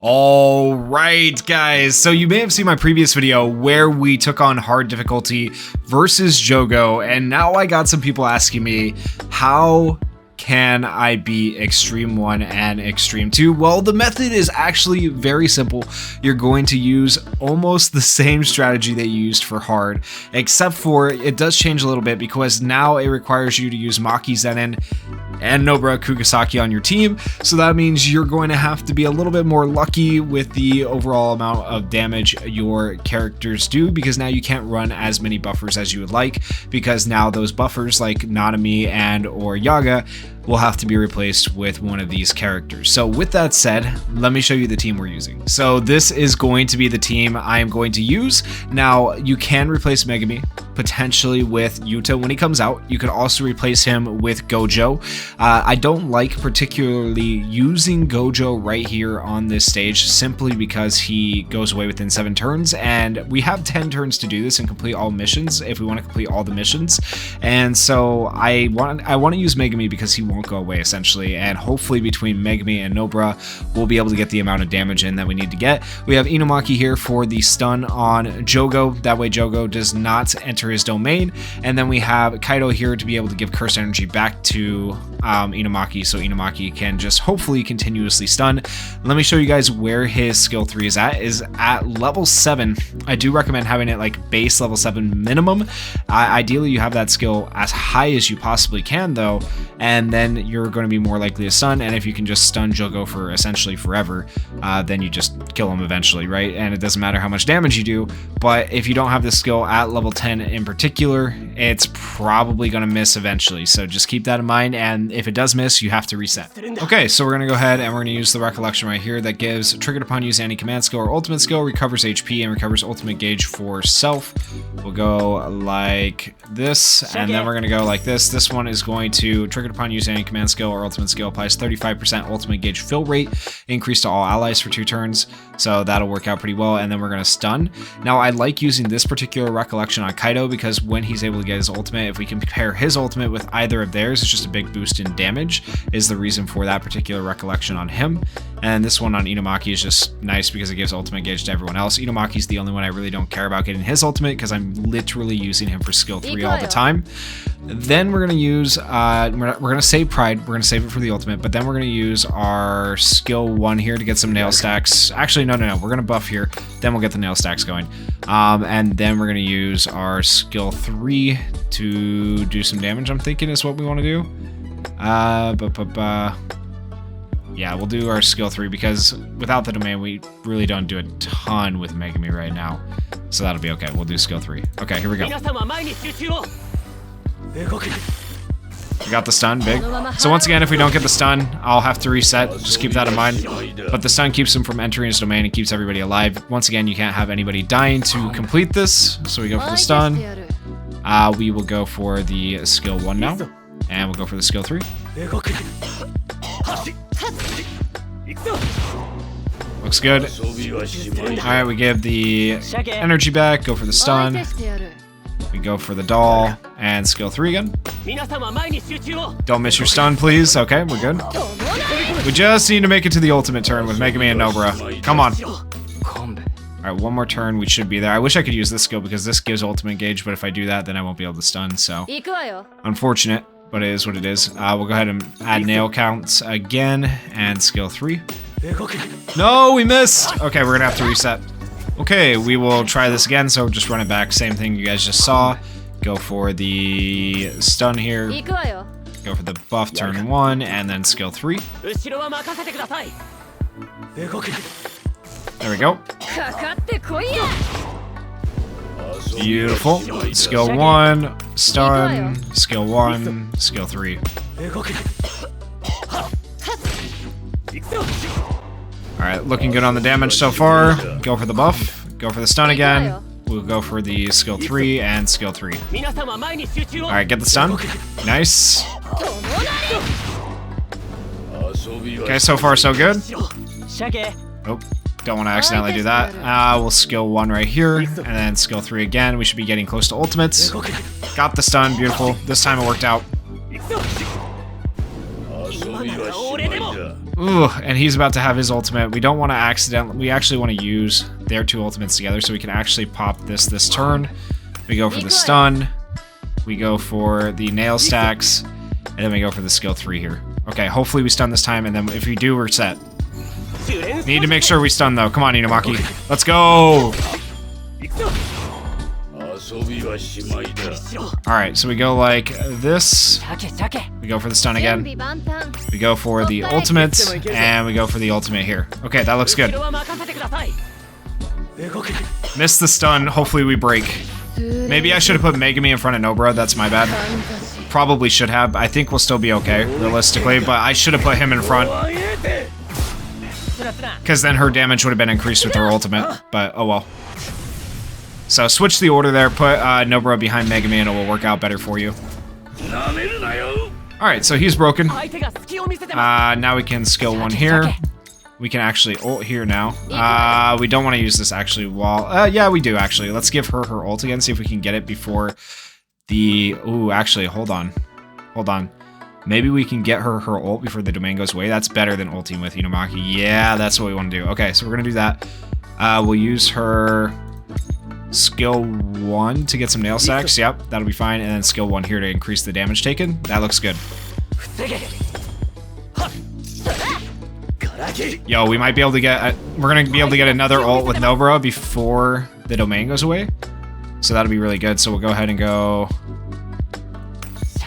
All right, guys, so you may have seen my previous video where we took on hard difficulty versus Jogo, and now I got some people asking me, how can I beat Extreme 1 and Extreme 2? Well, the method is actually very simple. You're going to use almost the same strategy that you used for hard, except for it does change a little bit because now it requires you to use Maki Zenin and Nobara Kugasaki on your team, so that means you're going to have to be a little bit more lucky with the overall amount of damage your characters do, because now you can't run as many buffers as you would like, because now those buffers like Nanami and or Yaga will have to be replaced with one of these characters. So with that said, let me show you the team we're using. So this is going to be the team I am going to use. Now you can replace Megami potentially with Yuta when he comes out. You could also replace him with Gojo. I don't like particularly using Gojo right here on this stage simply because he goes away within 7 turns, and we have 10 turns to do this and complete all missions if we want to complete all the missions. And so I want to use Megami because he won't go away essentially, and hopefully between Megami and Nobara we'll be able to get the amount of damage in that we need to get. We have Inumaki here for the stun on Jogo, that way Jogo does not enter his domain, and then we have Kaido here to be able to give curse energy back to Inumaki, so Inumaki can just hopefully continuously stun. Let me show you guys where his skill 3 is at level 7. I do recommend having it like base level 7 minimum. Ideally you have that skill as high as you possibly can though, and then you're going to be more likely to stun, and if you can just stun Jogo for essentially forever, then you just kill him eventually, right? And it doesn't matter how much damage you do, but if you don't have this skill at level 10 in particular, it's probably going to miss eventually, so just keep that in mind, and if it does miss, you have to reset. Okay, so we're going to go ahead and we're going to use the recollection right here that gives triggered upon use any command skill or ultimate skill, recovers HP, and recovers ultimate gauge for self. We'll go like this, and then we're going to go like this. This one is going to triggered upon use any command skill or ultimate skill, applies 35% ultimate gauge fill rate, increase to all allies for 2 turns, so that'll work out pretty well. And then we're going to stun. Now I like using this particular recollection on Kaido because when he's able to get his ultimate, if we can compare his ultimate with either of theirs, it's just a big boost in damage is the reason for that particular recollection on him. And this one on Inumaki is just nice because it gives ultimate gauge to everyone else. Inumaki's the only one I really don't care about getting his ultimate because I'm literally using him for skill 3 all the time. Then we're going to use, we're going to save Pride, we're going to save it for the ultimate, but then we're going to use our skill 1 here to get some nail stacks. Actually, no, we're going to buff here, then we'll get the nail stacks going. And then we're going to use our skill 3 to do some damage, I'm thinking is what we want to do. Yeah, we'll do our skill 3 because without the domain, we really don't do a ton with Megami right now. So that'll be okay. We'll do skill 3. Okay, here we go. We got the stun, big. So once again, if we don't get the stun, I'll have to reset. Just keep that in mind. But the stun keeps him from entering his domain and keeps everybody alive. Once again, you can't have anybody dying to complete this. So we go for the stun. We will go for the skill 1 now. And we'll go for the skill 3. Looks good. Alright, we give the energy back, go for the stun. We go for the doll, and skill 3 again. Don't miss your stun, please. Okay, we're good. We just need to make it to the ultimate turn with Megami and Nobara. Come on. Alright, one more turn, we should be there. I wish I could use this skill because this gives ultimate gauge, but if I do that, then I won't be able to stun, so unfortunate. But it is what it is. We'll go ahead and add nail counts again, and skill 3. No, we missed! Okay, we're gonna have to reset. Okay, we will try this again, so just run it back. Same thing you guys just saw. Go for the stun here. Go for the buff turn 1, and then skill 3. There we go. Beautiful. Skill 1, stun, skill 1, skill 3. Alright, looking good on the damage so far. Go for the buff, go for the stun again. We'll go for the skill 3 and skill 3. Alright, get the stun. Nice. Okay, so far so good. Oh. Don't want to accidentally do that. We'll skill 1 right here, and then skill 3 again. We should be getting close to ultimates. Got the stun, beautiful. This time it worked out. Ooh, and he's about to have his ultimate. We don't want to accidentally... We actually want to use their two ultimates together so we can actually pop this turn. We go for the stun. We go for the nail stacks. And then we go for the skill 3 here. Okay, hopefully we stun this time, and then if we do, we're set. Need to make sure we stun, though. Come on, Inumaki. Let's go! Alright, so we go like this. We go for the stun again. We go for the ultimate, and we go for the ultimate here. Okay, that looks good. Missed the stun. Hopefully we break. Maybe I should have put Megami in front of Nobara. That's my bad. Probably should have. I think we'll still be okay, realistically, but I should have put him in front. Because then her damage would have been increased with her ultimate, but oh well. So switch the order there, put Nobara behind Megami and it will work out better for you. Alright, so he's broken. Now we can skill 1 here. We can actually ult here now. We don't want to use this actually while... yeah, we do actually. Let's give her her ult again, see if we can get it before the... Ooh, actually, hold on. Hold on. Maybe we can get her her ult before the domain goes away. That's better than ulting with Inumaki. Yeah, that's what we want to do. Okay, so we're going to do that. We'll use her skill 1 to get some nail stacks. Yep, that'll be fine. And then skill 1 here to increase the damage taken. That looks good. Yo, we might be able to get... we're going to be able to get another ult with Nobara before the domain goes away. So that'll be really good. So we'll go ahead and go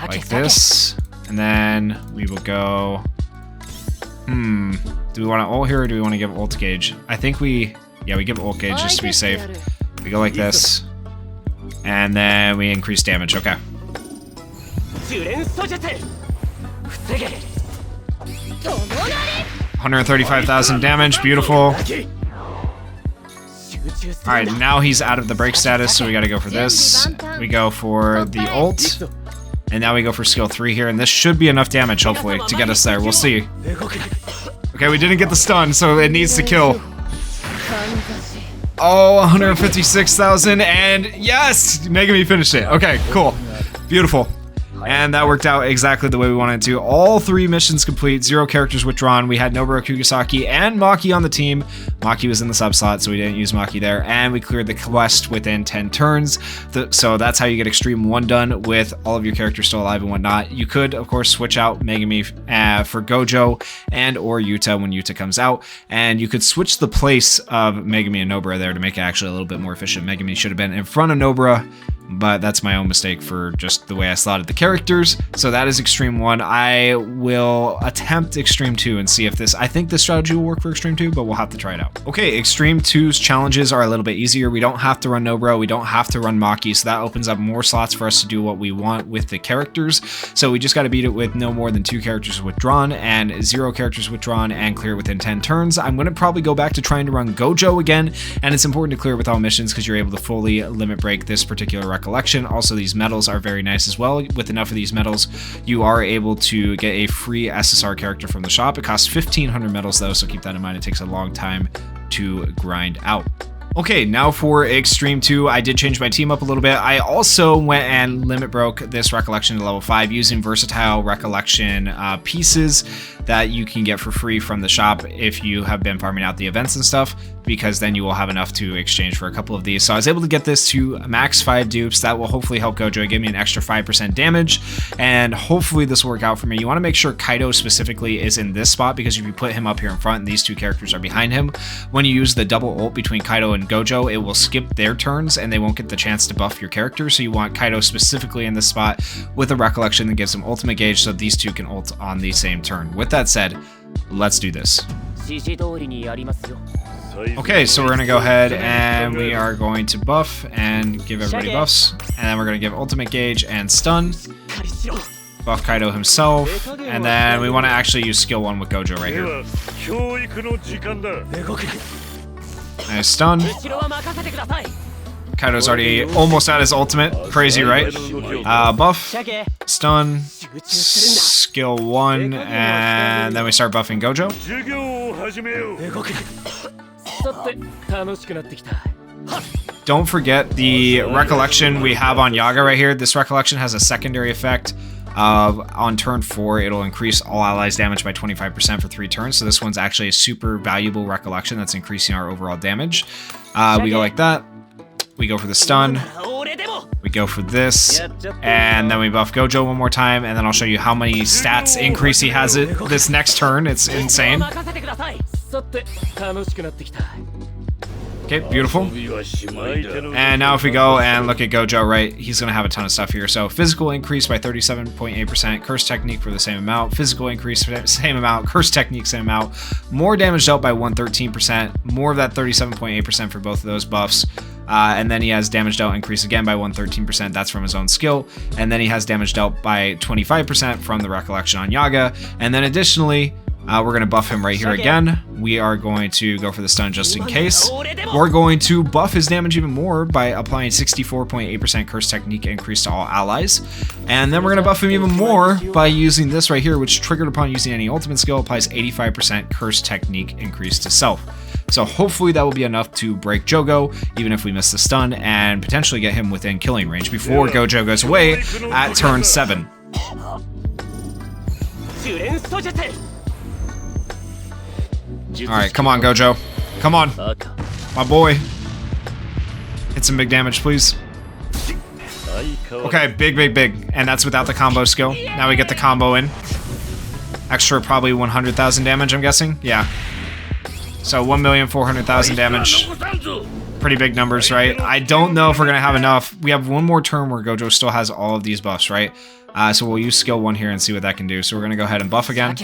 like this. And then we will go... Do we want to ult here or do we want to give ult gauge? I think we... Yeah, we give ult gauge just to be safe. We go like this. And then we increase damage. Okay. 135,000 damage. Beautiful. Alright, now he's out of the break status, so we gotta go for this. We go for the ult. And now we go for skill 3 here, and this should be enough damage, hopefully, to get us there. We'll see. Okay, we didn't get the stun, so it needs to kill. Oh, 156,000, and yes! Megami finished it. Okay, cool. Beautiful. And that worked out exactly the way we wanted to. All 3 missions complete, 0 characters withdrawn. We had Nobara, Kugisaki, and Maki on the team. Maki was in the sub slot, so we didn't use Maki there. And we cleared the quest within 10 turns. So that's how you get Extreme 1 done with all of your characters still alive and whatnot. You could, of course, switch out Megami for Gojo and or Yuta when Yuta comes out. And you could switch the place of Megami and Nobara there to make it actually a little bit more efficient. Megami should have been in front of Nobara, but that's my own mistake for just the way I slotted the characters. So that is Extreme 1. I will attempt Extreme 2 and see if this... I think this strategy will work for Extreme 2, but we'll have to try it out. Okay, Extreme 2's challenges are a little bit easier. We don't have to run Nobara, we don't have to run Maki, so that opens up more slots for us to do what we want with the characters. So we just got to beat it with no more than 2 characters withdrawn and 0 characters withdrawn and clear within 10 turns. I'm going to probably go back to trying to run Gojo again, and it's important to clear with all missions because you're able to fully limit break this particular recollection. Also, these medals are very nice as well. With enough of these medals, you are able to get a free SSR character from the shop. It costs 1,500 medals though, so keep that in mind. It takes a long time to grind out. Okay, now for Extreme 2, I did change my team up a little bit. I also went and limit broke this Recollection to level 5 using versatile Recollection pieces that you can get for free from the shop if you have been farming out the events and stuff, because then you will have enough to exchange for a couple of these. So I was able to get this to max 5 dupes. That will hopefully help Gojo give me an extra 5% damage, and hopefully this will work out for me. You want to make sure Kaido specifically is in this spot, because if you put him up here in front and these 2 characters are behind him, when you use the double ult between Kaido and Gojo, it will skip their turns and they won't get the chance to buff your character. So you want Kaido specifically in this spot with a Recollection that gives him ultimate gauge so these 2 can ult on the same turn. With that said, let's do this. Okay, so we're going to go ahead and we are going to buff and give everybody buffs. And then we're going to give ultimate gauge and stun. Buff Kaido himself. And then we want to actually use skill 1 with Gojo right here. Nice stun. Kaido's already almost at his ultimate. Crazy, right? Buff, stun, skill 1, and then we start buffing Gojo. Don't forget the Recollection we have on Yaga right here. This Recollection has a secondary effect On turn 4, it'll increase all allies damage by 25% for 3 turns. So this one's actually a super valuable recollection that's increasing our overall damage. We go like that. We go for the stun. We go for this, and then we buff Gojo one more time, and then I'll show you how many stats increase he has it this next turn. It's insane. Okay, beautiful. And now if we go and look at Gojo, right, he's going to have a ton of stuff here. So physical increase by 37.8%, curse technique for the same amount, physical increase for the same amount, curse technique same amount, more damage dealt by 113%, more of that 37.8% for both of those buffs. And then he has damage dealt increase again by 113%, that's from his own skill. And then he has damage dealt by 25% from the recollection on Yaga. And then additionally, we're going to buff him right here again. We are going to go for the stun just in case. We're going to buff his damage even more by applying 64.8% curse technique increase to all allies. And then we're going to buff him even more by using this right here, which triggered upon using any ultimate skill applies 85% curse technique increase to self. So hopefully that will be enough to break Jogo, even if we miss the stun, and potentially get him within killing range before Gojo goes away at turn 7. Alright, come on, Gojo. Come on. My boy. Hit some big damage, please. Okay, big. And that's without the combo skill. Now we get the combo in. Extra probably 100,000 damage, I'm guessing. Yeah. So 1,400,000 damage. Pretty big numbers, right? I don't know if we're going to have enough. We have one more turn where Gojo still has all of these buffs, right? So we'll use skill 1 here and see what that can do. So we're going to go ahead and buff again.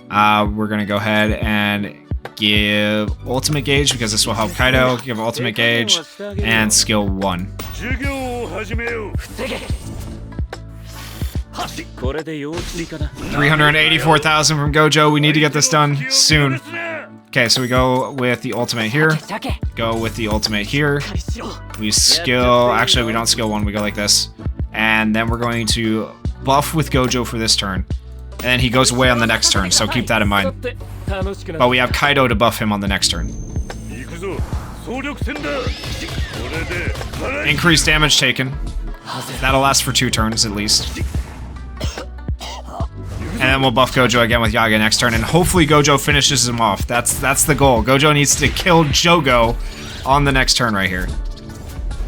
We're going to go ahead and give ultimate gauge because this will help Kaido. Give ultimate gauge and skill 1. 384,000 from Gojo. We need to get this done soon. Okay, so we go with the ultimate here. Go with the ultimate here. We skill... Actually, we don't skill 1. We go like this. And then we're going to buff with Gojo for this turn. And then he goes away on the next turn, so keep that in mind. But we have Kaido to buff him on the next turn. Increased damage taken. That'll last for 2 turns at least. And then we'll buff Gojo again with Yaga next turn, and hopefully Gojo finishes him off. That's the goal. Gojo needs to kill Jogo on the next turn right here.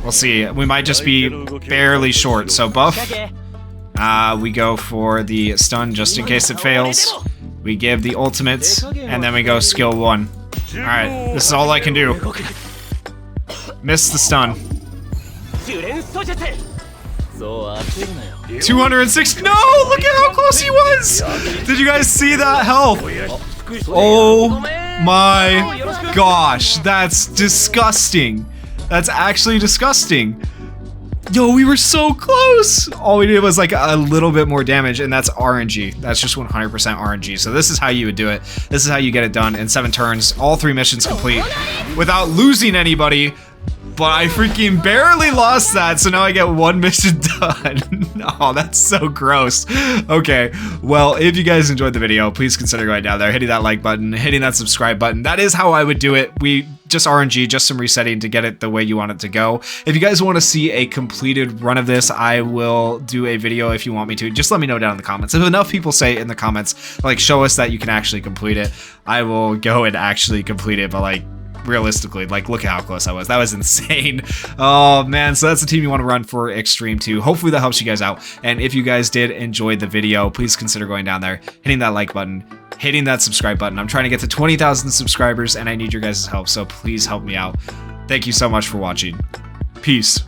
We'll see. We might just be barely short, so buff. We go for the stun just in case it fails. We give the ultimates, and then we go skill 1. Alright, this is all I can do. Miss the stun. 260. No! Look at how close he was! Did you guys see that health? Oh my gosh, that's disgusting. That's actually disgusting. Yo, we were so close! All we did was like a little bit more damage, and that's RNG. That's just 100% RNG. So this is how you would do it. This is how you get it done in 7 turns. All 3 missions complete without losing anybody. But I freaking barely lost that, so now I get 1 mission done. Oh, that's so gross. Okay, well, if you guys enjoyed the video, please consider going down there, hitting that like button, hitting that subscribe button. That is how I would do it. We just RNG, just some resetting to get it the way you want it to go. If you guys want to see a completed run of this, I will do a video if you want me to. Just let me know down in the comments. If enough people say in the comments, like, show us that you can actually complete it, I will go and actually complete it, but like, realistically, like, look at how close I was. That was insane. Oh man, so that's the team you want to run for Extreme 2. Hopefully that helps you guys out, and if you guys did enjoy the video, please consider going down there, hitting that like button, hitting that subscribe button. I'm trying to get to 20,000 subscribers, and I need your guys' help, so please help me out. Thank you so much for watching. Peace.